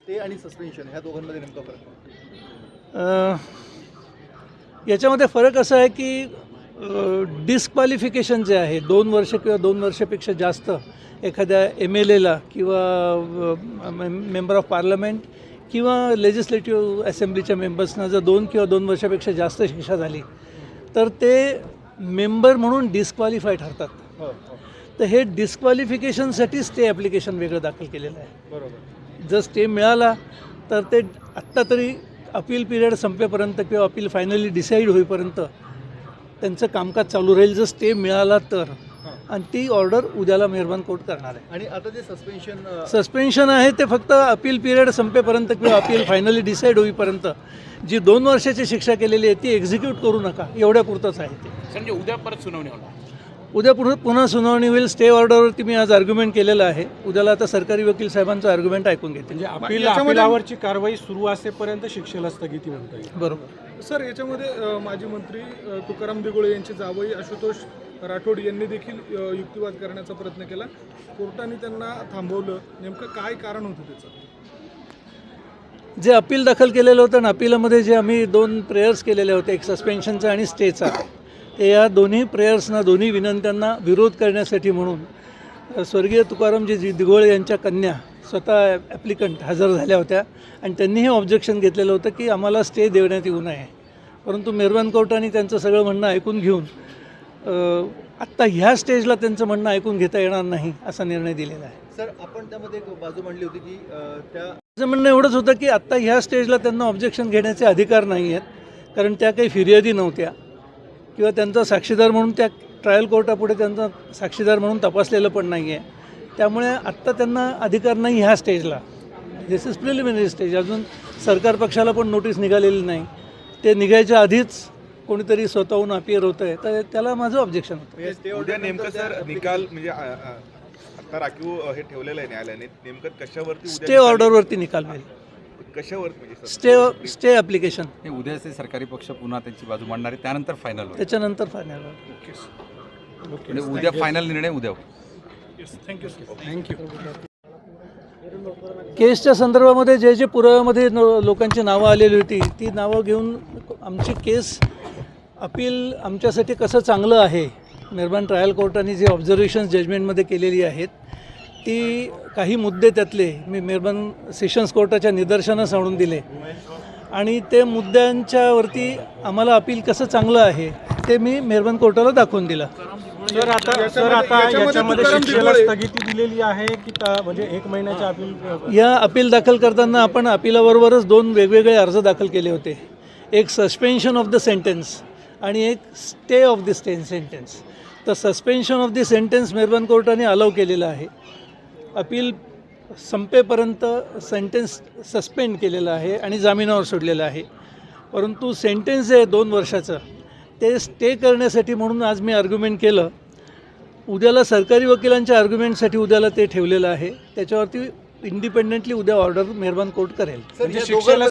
ते आणि सस्पेन्शन ह्या दोघांमध्ये नेमका फरक याच्यामध्ये फरक असा आहे की डिस्क्वालिफिकेशन जे आहे 2 वर्ष किंवा 2 वर्षापेक्षा जास्त एखाद्या MLAला किंवा मेंबर ऑफ पार्लमेंट किंवा लेजिस्लेटिव्ह असेंब्लीच्या मेंबर्सना जर 2 किंवा 2 वर्षापेक्षा जास्त शिक्षा झाली तर ते मेंबर म्हणून डिस्क्वालिफाय ठरतात. तर हे डिस्क्वालिफिकेशनसाठी स्टे ॲप्लिकेशन वेगळं दाखल केलेलं आहे. बरोबर. जर स्टे मिळाला तर ते आत्ता तरी अपील पिरियड संपेपर्यंत किंवा अपील फायनली डिसाईड होईपर्यंत त्यांचं कामकाज चालू राहील जर स्टे मिळाला तर. आणि ती ऑर्डर उद्याला मेहरबान कोर्ट करणार आहे. आणि आता जे सस्पेन्शन आहे ते फक्त अपील पिरियड संपेपर्यंत किंवा अपील फायनली डिसाईड होईपर्यंत जी 2 वर्षाची शिक्षा केलेली आहे ती एक्झिक्यूट करू नका एवढ्यापुरतंच आहे ते. म्हणजे उद्या परत सुनावणी होणार. उद्या पुन्हा सुनावणी होईल. स्टे ऑर्डरवरती मी आज आर्ग्युमेंट केलेलं आहे. उद्याला आता सरकारी वकील साहेबांचं आर्ग्युमेंट ऐकून घेते. म्हणजे अपिलावरची कारवाई सुरू असेपर्यंत शिक्षेला स्थगिती म्हणता येईल. बरोबर. सर, याच्यामध्ये माजी मंत्री तुकाराम दिघोळे यांचे जावई आशुतोष राठोड यांनी देखील युक्तिवाद करण्याचा प्रयत्न केला. कोर्टाने त्यांना थांबवलं. नेमकं काय कारण होतं त्याचं? जे अपील दाखल केलेलं होतं ना, अपिलामध्ये जे आम्ही 2 प्रेयर्स केलेले होते, एक सस्पेन्शनचा आणि स्टेचा, ते या दोन्ही प्रेयर्सना दोन्ही विनंत्यांना विरोध करण्यासाठी म्हणून स्वर्गीय तुकारामजी दिघोळे यांच्या कन्या स्वतः ॲप्लिकंट हजर झाल्या होत्या आणि त्यांनी हे ऑब्जेक्शन घेतलेलं होतं की आम्हाला स्टे देण्यात येऊ नये. परंतु मेहरबान कोर्टाने त्यांचं सगळं म्हणणं ऐकून घेऊन आत्ता ह्या स्टेजला त्यांचं म्हणणं ऐकून घेता येणार नाही असा निर्णय दिलेला आहे. सर, आपण त्यामध्ये एक बाजू मांडली होती की माझं म्हणणं एवढंच होतं की आत्ता ह्या स्टेजला त्यांना ऑब्जेक्शन घेण्याचे अधिकार नाही आहेत, कारण त्या काही फिर्यादी नव्हत्या किंवा त्यांचा साक्षीदार म्हणून त्या ट्रायल कोर्टापुढे त्यांचा साक्षीदार म्हणून तपासलेलं पण नाही आहे. त्यामुळे आत्ता त्यांना अधिकार नाही ह्या स्टेजला. दिस इज प्रिलिमिनरी स्टेज. अजून सरकार पक्षाला पण नोटीस निघालेली नाही. ते निघायच्या आधीच कोणीतरी स्वतःहून अपियर होतं आहे, तर त्याला माझं ऑब्जेक्शन होतं. उद्या नेमकं सर निकाल म्हणजे आता राखीव हे ठेवलेलं आहे न्यायालयाने, नेमकं कशावरती स्टे ऑर्डरवरती निकाल मिळेल. कशावरती म्हणजे स्टे ॲप्लिकेशन उद्याचे सरकारी पक्ष पुन्हा त्यांची बाजू मांडणार आहे, त्यानंतर फायनल होईल. त्याच्यानंतर फायनल. म्हणजे उद्या फायनल निर्णय उद्या होईल. थँक्यू. केसच्या संदर्भामध्ये जे पुराव्यामध्ये लोकांची नावं आलेली होती ती नावं घेऊन आमची केस अपील आमच्यासाठी कसं चांगलं आहे, मेहरबान ट्रायल कोर्टाने जे ऑब्झर्वेशन्स जजमेंटमध्ये केलेली आहेत ती काही मुद्दे त्यातले मी मेहरबान सेशन्स कोर्टाच्या निदर्शनास आणून दिले आणि ते मुद्द्यांच्यावरती आम्हाला अपील कसं चांगलं आहे ते मी मेहरबान कोर्टाला दाखवून दिलं. सर आता याच्यामध्ये शिक्षेला स्थगिती दिलेली आहे की म्हणजे 1 महिन्याच्या अपील? या अपील दाखल करताना आपण अपिलाबरोबरच 2 वेगवेगळे अर्ज दाखल केले होते. एक सस्पेन्शन ऑफ द सेंटेन्स आणि एक स्टे ऑफ द सेंटेन्स. तर सस्पेन्शन ऑफ द सेंटेन्स मेहरबान कोर्टाने अलाव केलेलं आहे. अपील संपेपर्यंत सेंटेन्स सस्पेंड केलेलं आहे आणि जामिनावर सोडलेलं आहे. परंतु सेंटेन्स जे आहे 2 वर्षाचं ते स्टे करण्यासाठी म्हणून आज मी आर्ग्युमेंट केलं. उद्याला सरकारी वकिलांच्या आर्ग्युमेंटसाठी उद्याला ते ठेवलेलं आहे. त्याच्यावरती इंडिपेंडेंटली उद्या ऑर्डर मेहरबान कोर्ट करेल. म्हणजे शिक्षेला